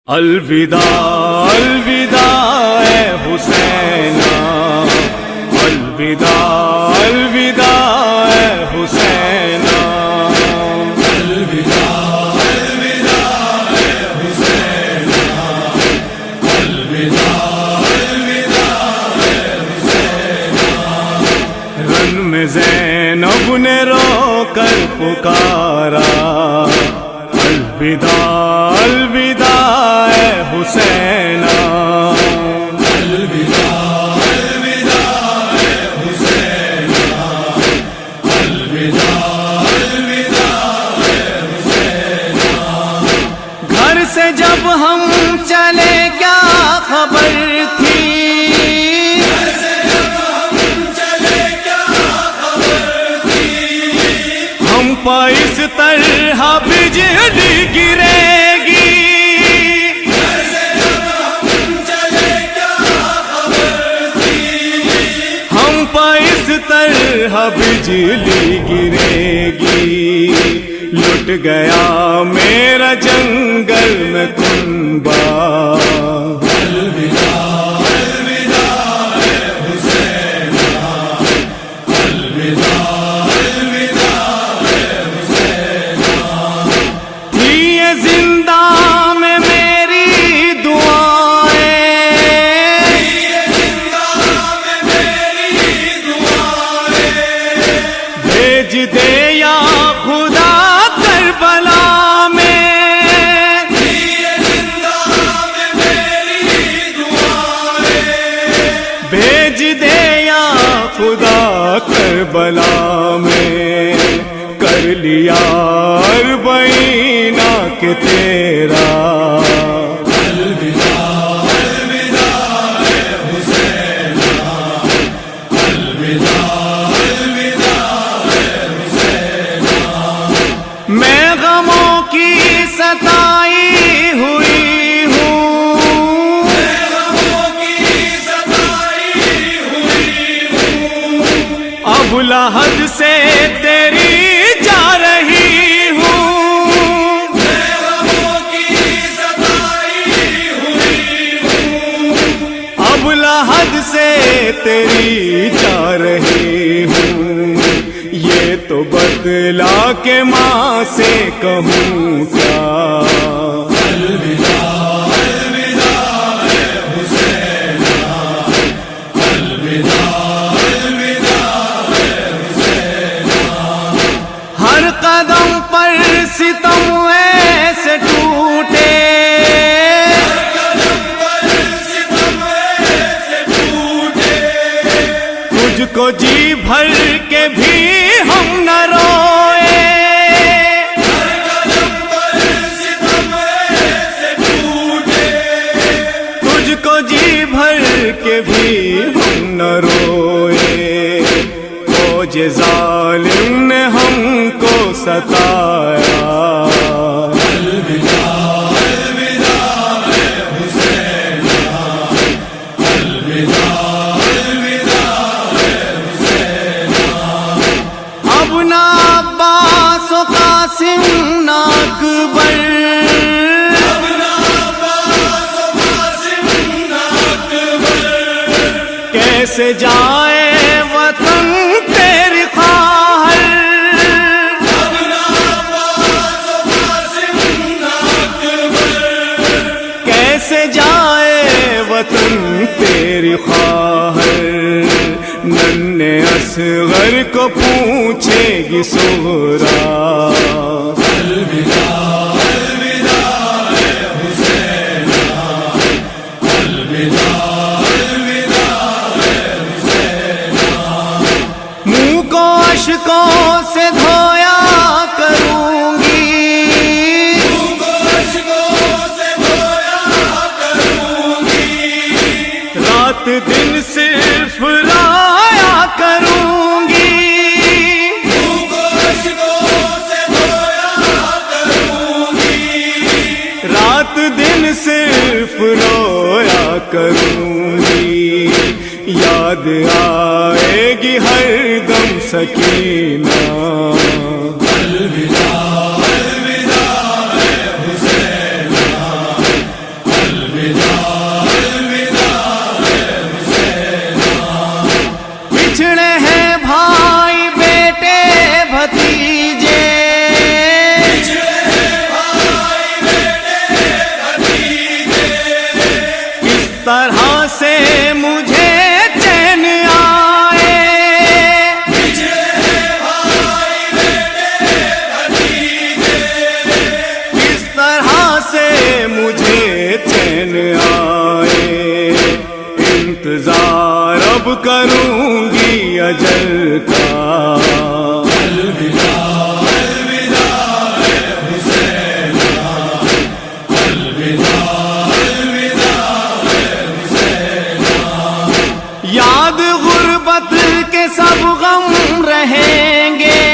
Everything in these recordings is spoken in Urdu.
الوداع الوداع اے حسینہ، الوداع الوداع اے حسینہ، الوداع الوداع اے حسینہ، الوداع الوداع اے حسینہ۔ رن میں زینب نے رو کر پکارا، الوداع الوداع اے حسینہ، الوداع الوداع اے حسینہ، الوداع الوداع اے حسینہ۔ گھر سے جب ہم چلے کیا خبر تھی، گھر سے جب ہم چلے کیا خبر تھی، ہم پہ اس طرح بجلی گرے گی، گھر سے جب ہم چلے کیا خبر تھی، ہم پہ اس طرح بجلی گرے گی۔ لٹ گیا میرا جنگل میں کنبہ، الوداع الوداع اے حسینہ، الوداع الوداع اے حسینہ۔ تھی یہ زندہ میں میری دعائیں، تھی یہ زندہ میں میری دعائیں، بھیج دے یا خدا کربلا میں، تھی یہ زندہ میں میری دعائیں، بھیج دے یا خدا کربلا میں۔ کر لیا اربعینہ کہ تیرا، الوداع الوداع اے حسینہ، الوداع الوداع اے حسینہ۔ میں غموں کی ستائی ہوئی ہوں، میں غموں کی ستائی ہوئی ہوں، اب لحد سے تیری جا رہی ہوں، میں غموں کی ستائی ہوئی ہوں، اب لحد سے تیری جا رہی ہوں۔ یہ تو بدلا کے ماں سے کہوں کیا، الوداع الوداع اے حسینہ، الوداع الوداع اے حسینہ۔ ہر قدم پر ستم ایسے ٹوٹے، ہر قدم پر ستم ایسے ٹوٹے، تجھ کو جی بھر کے بھی ہم نہ روئے، ہر قدم پر ستم ایسے ٹوٹے، تجھ کو جی بھر کے بھی ہم نہ روئے۔ فوج ظالم نے ہم کو ستایا، الوداع الوداع اے حسینہ، الوداع الوداع اے حسینہ۔ اب نہ عباس و قاسم نہ اکبر، اب نہ عباس و قاسم نہ اکبر، کیسے جائے وطن تیری خواہر، اب نہ عباس و قاسم نہ اکبر، کیسے جائے وطن تیری خواہر۔ ننھے اصغر کو پوچھے گی صغرا، الوداع الوداع اے حسینہ، الوداع الوداع اے حسینہ۔ منہ کو اشکوں سے دھویا کروں گی، منہ کو اشکوں سے دھویا کروں گی، رات دن صرف رایا کروں گی، منہ کو اشکوں سے دھویا کروں گی، رات دن صرف رویا کروں گی۔ یاد آئے گی ہر دم سکینہ، الوداع الوداع اے حسینہ، مجھے چین آئے، انتظار اب کروں گی اجل کا۔ الوداع الوداع اے حسین، الوداع الوداع اے حسین، یاد غربت کے سب غم رہیں گے،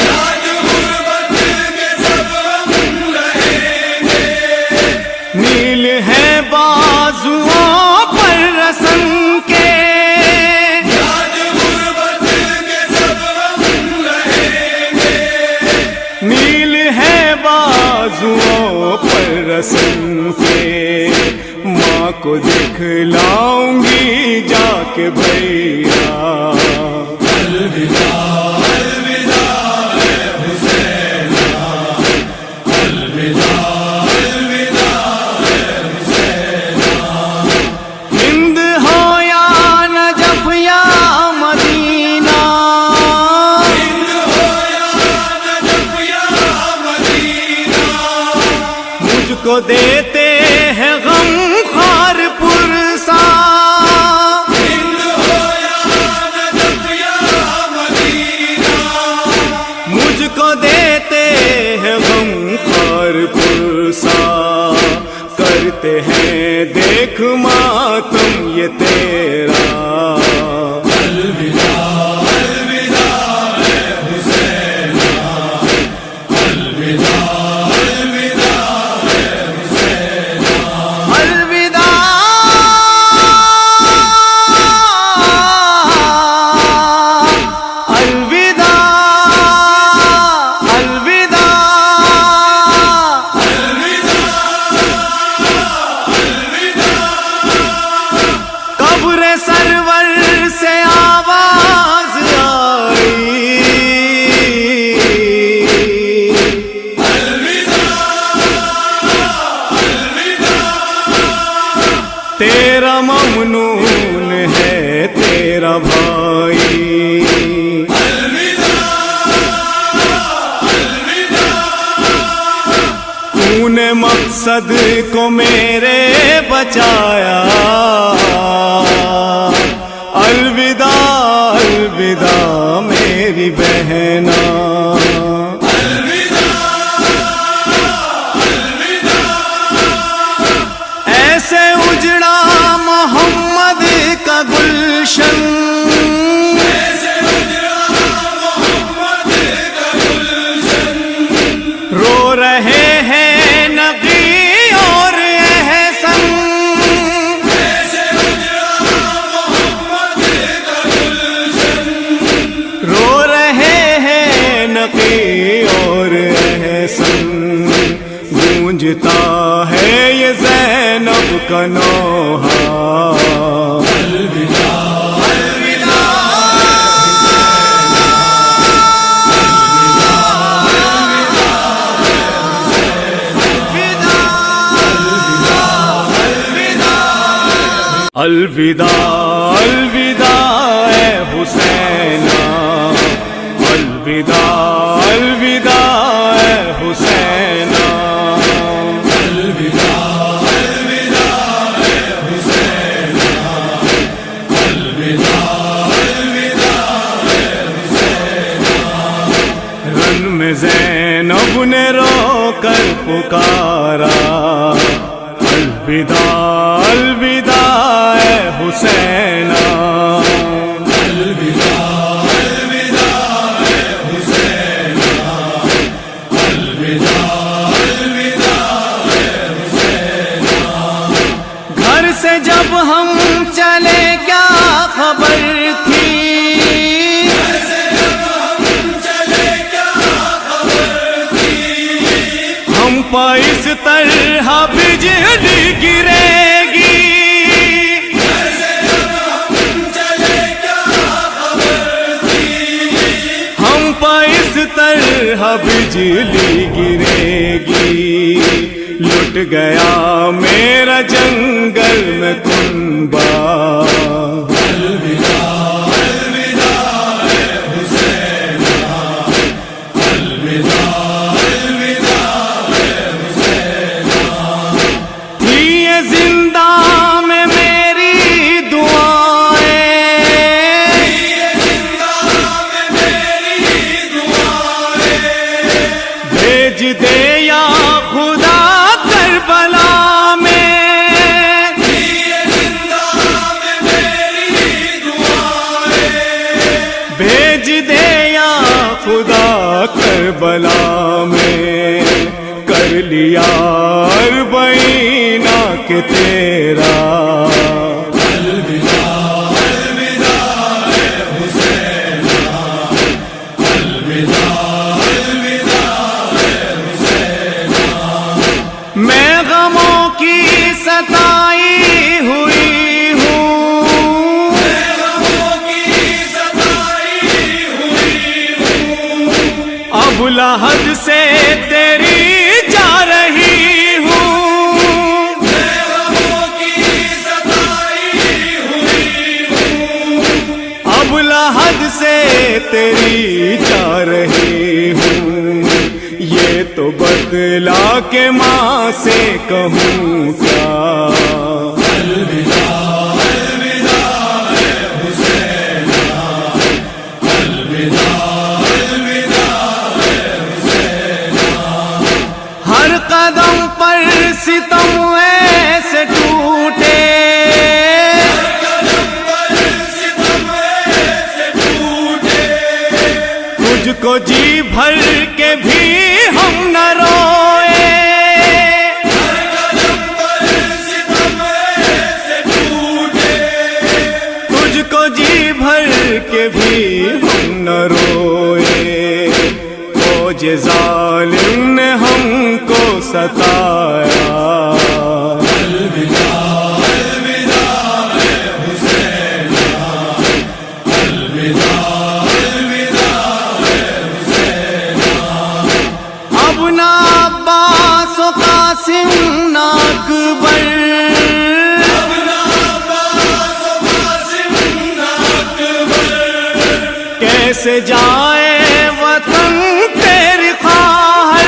یاد غربت کے سب غم رہیں گے، نیل ہے بازوؤں پر رسن کے، یاد غربت کے سب غم رہیں گے، نیل ہے بازوؤں پر رسن کے، ماں کو دکھلاؤں گی جا کے بھیا۔ الوداع الوداع اے حسین، الوداع الوداع اے حسین، ہند ہو یا نجف یا مدینہ، ہند ہو یا نجف یا مدینہ، مجھ کو دیتے ہیں غم خار پرسا، ہند ہو یا نجف یا مدینہ، مجھ کو دیتے ہیں غم خار پرسا، کرتے ہیں دیکھ ماتم یہ تیرا۔ الوداع الوداع اے حسین، الوداع الوداع اے حسین، الوداع الوداع الوداع قبر سرور سے آواز آئی، تیرا ممنون ہے تیرا بھائی، تو نے مقصد کو میرے بچایا۔ الوداع الوداع میری بہنا، ایسے اجڑا محمد کا گلشن، ایسے اجڑا محمد کا گلشن، رو رہے ہیں نقی اور احسن، ایسے اجڑا محمد کا گلشن، رو رہے ہیں نقی اور احسن، گونجتا ہے یہ زینب کا نوحہ۔ الوداع الوداع الوداع الوداع اے حسین، الوداع الوداع اے حسین، الوداع الوداع اے حسین، الوداع الوداع اے حسین، رن میں زینب نے رو کر پکارا، الوداع الوداع اے حسین، الوداع الوداع اے حسین، الوداع الوداع اے حسین، گھر سے جب ہم چلے کیا خبر تھی، گھر سے جب ہم چلے کیا خبر تھی، ہم پہ اس طرح بجلی گرے گی، گھر سے جب ہم چلے کیا خبر تھی، ہم پہ اس طرح بجلی گرے گی، لٹ گیا میرا جنگل میں کنبہ۔ الوداع الوداع اے حسین، الوداع الوداع اے حسین، زندہ میں میری دعائیں، بھیج دے یا خدا کربلا میں، بھیج دے یا خدا کربلا میں، کر لیا اربعینہ کہ تیرا میں غموں کی ستائی ہوئی ہوں، اب لحد سے تیری جا رہی ہوں، اب لحد سے تیری جا رہی ہوں، یہ تو بدلا کہ ماں سے کہوں کیا، ہر قدم پر ستم ایسے ٹوٹے، تجھ کو جی بھر کے بھی ہم نہ روئے، تجھ کو جی بھر کے بھی ہم نہ روئے، فوج ظالم نے ہم کو ستایا، اب نہ عباس و قاسم نہ اکبر، کیسے جائے وطن تیری خواہر،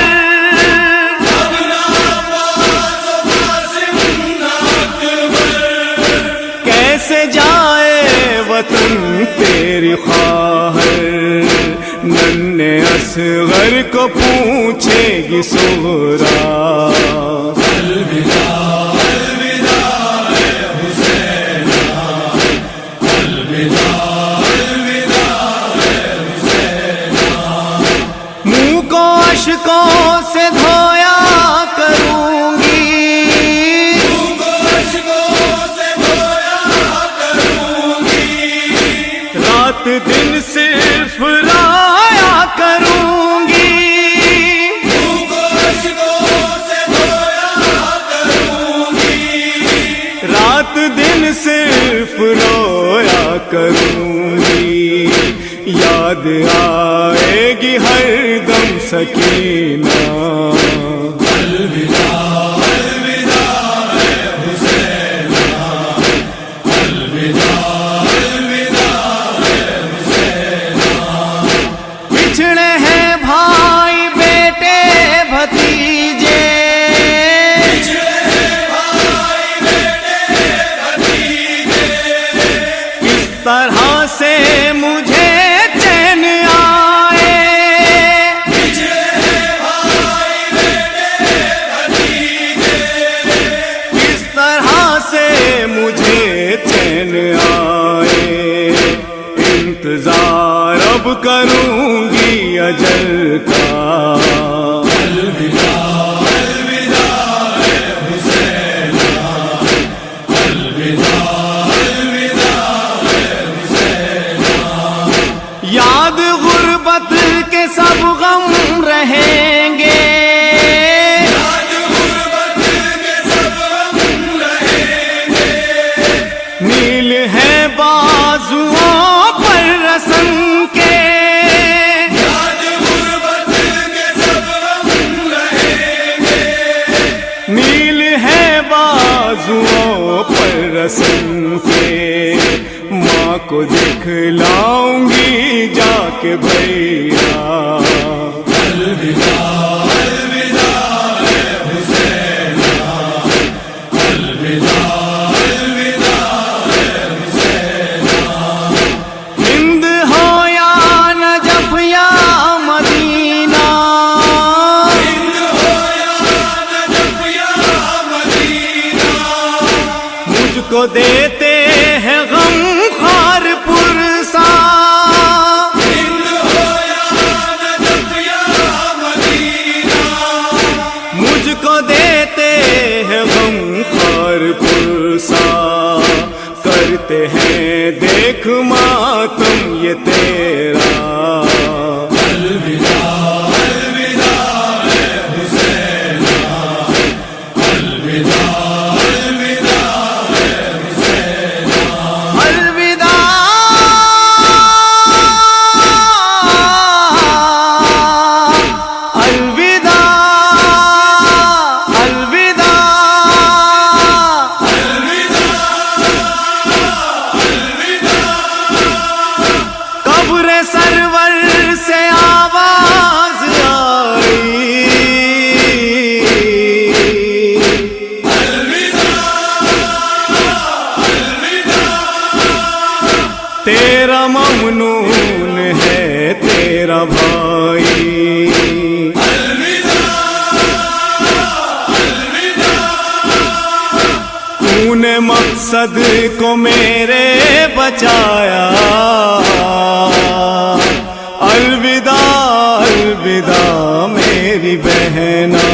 کیسے جائے وطن تیری خواہر، ننھے اصغر کو پوچھے گی صغرا، منہ کو اشکوں سے دھویا کروں گی، رات دن صرف رایا کروں گی، رات دن صرف رویا کروں گی، یاد آئے گی ہر دم سکینہ، بچھڑے ہیں بھائی بیٹے بھتیجے، کس طرح سے مجھے چین آئے، کس طرح سے مجھے چین آئے، انتظار اب کروں گی اجل کا، یاد غربت کے سب غم رہیں گے، نیل ہے بازوؤں پر رسن کے، نیل ہے بازوؤں پر رسن کے، ماں کو دکھلاؤں گی جا کے بھیا، الوداع الوداع حسین، الوداع کو دیتے ہیں غم خار پرسا، مجھ کو دیتے ہیں غم خار پرسا، کرتے ہیں دیکھ ماتم یہ تیرا، الوداع الوداع اے حسین، الوداع الوداع اے حسین، الوداع سرور سے آواز آئی، تیرا ممنون ہے تیرا بھائی، تو نے مقصد کو میرے بچایا، الوداع الوداع میری بہنا،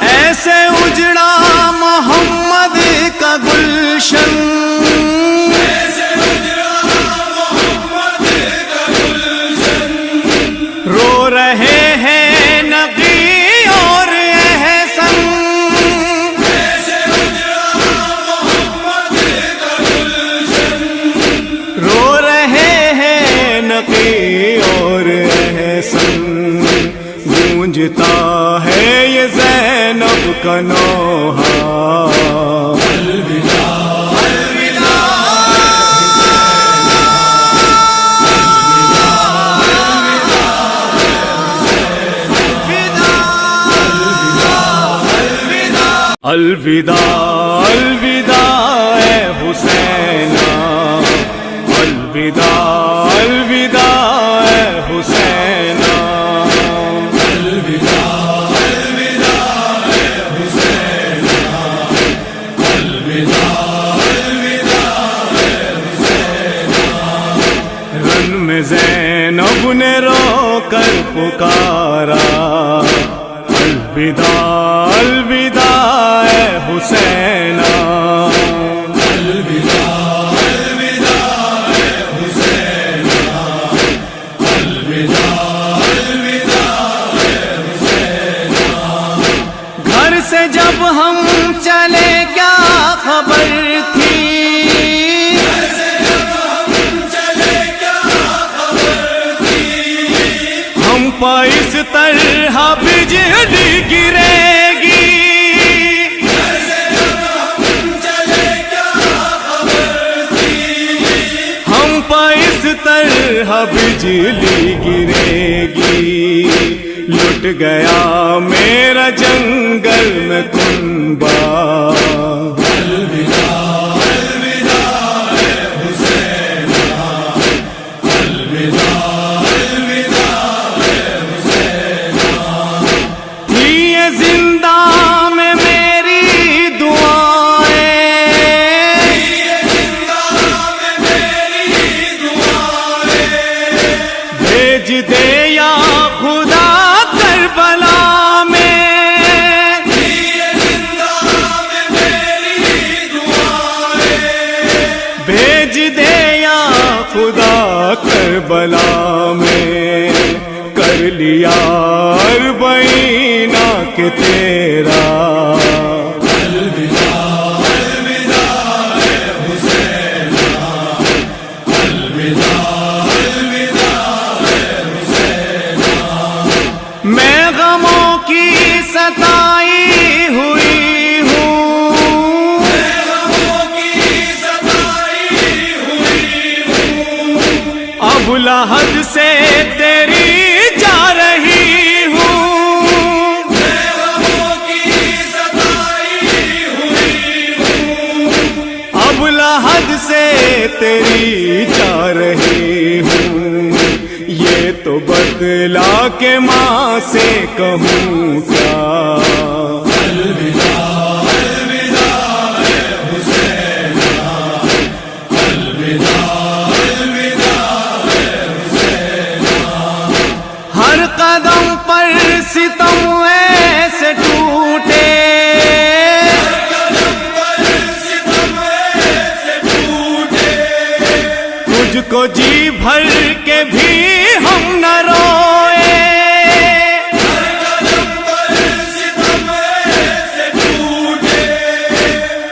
ایسے اجڑا محمد کا گلشن، رو رہے ہیں نقی اور احسن، رو رہے ہیں نقی اور احسن، گونجتا ہے یہ زینب کا نوحہ، الوداع الوداع الوداع اے حسین، الوداع الوداع اے حسین، الوداع الوداع اے حسین، الوداع الوداع اے حسین، رن میں زینب نے رو کر پکارا، الوداع الوداع اے حسین، الوداع الوداع اے حسین، الوداع الوداع اے حسین، گھر سے جب ہم چلے کیا خبر تھی، ہم پہ اس طرح بجلی گرے گی، ہم پہ اس طرح بجلی گرے گی، لٹ گیا میرا جنگل میں کنبہ، الوداع الوداع اے حسین، الوداع الوداع اے حسین، تھی یہ زندہ میں میری دعائیں، بھیج دے یا خدا کربلا میں، بھیج دے یا خدا کربلا میں، کر لیا اربعینہ کہ تیرا، الوداع الوداع اے حسین، الوداع الوداع اے حسین، میں غموں کی ستائی ہوئی ہوں، اب لحد سے تیری جا رہی ہوں، اب لحد سے تیری جا رہی ہوں، یہ تو بدلا کہ ماں سے کہوں کیا، الوداع الوداع اے حسینہ، الوداع الوداع اے حسینہ۔ ہر قدم پر ستم ایسے ٹوٹے، تجھ کو جی بھر کے بھی ہم نہ روئے،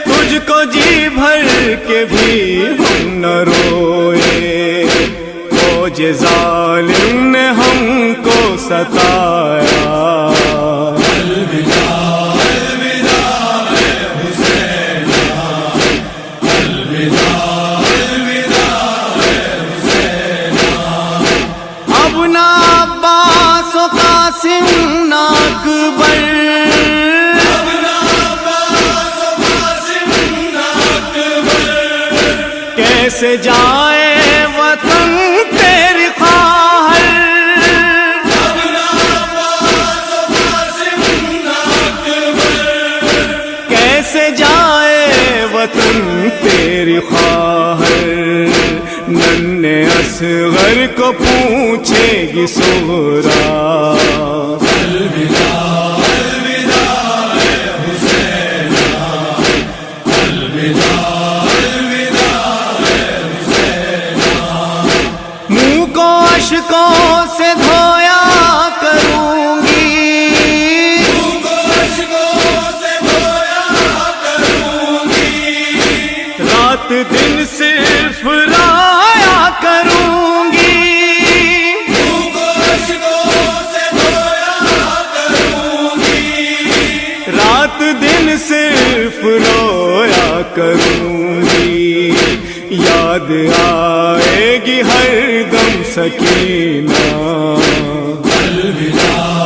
تجھ کو جی بھر کے بھی ہم نہ روئے، فوج ظالم نے ہم کو ستایا، الوداع الوداع اے حسینہ، الوداع الوداع اے حسینہ۔ اب نہ عباس و قاسم نہ اکبر، کیسے جائے وطن تیری خواہر، کیسے جائے وطن تیری خواہر، ننھے اصغر کو پوچھے گی صغرا، الوداع الوداع اے حسینہ، الوداع الوداع اے حسینہ۔ منہ کو اشکوں سے دھویا کروں گی، رات دن صرف رایا کروں گی، رات دن صرف رویا کروں گی، یاد آئے گی ہر دم سکینہ، الوداع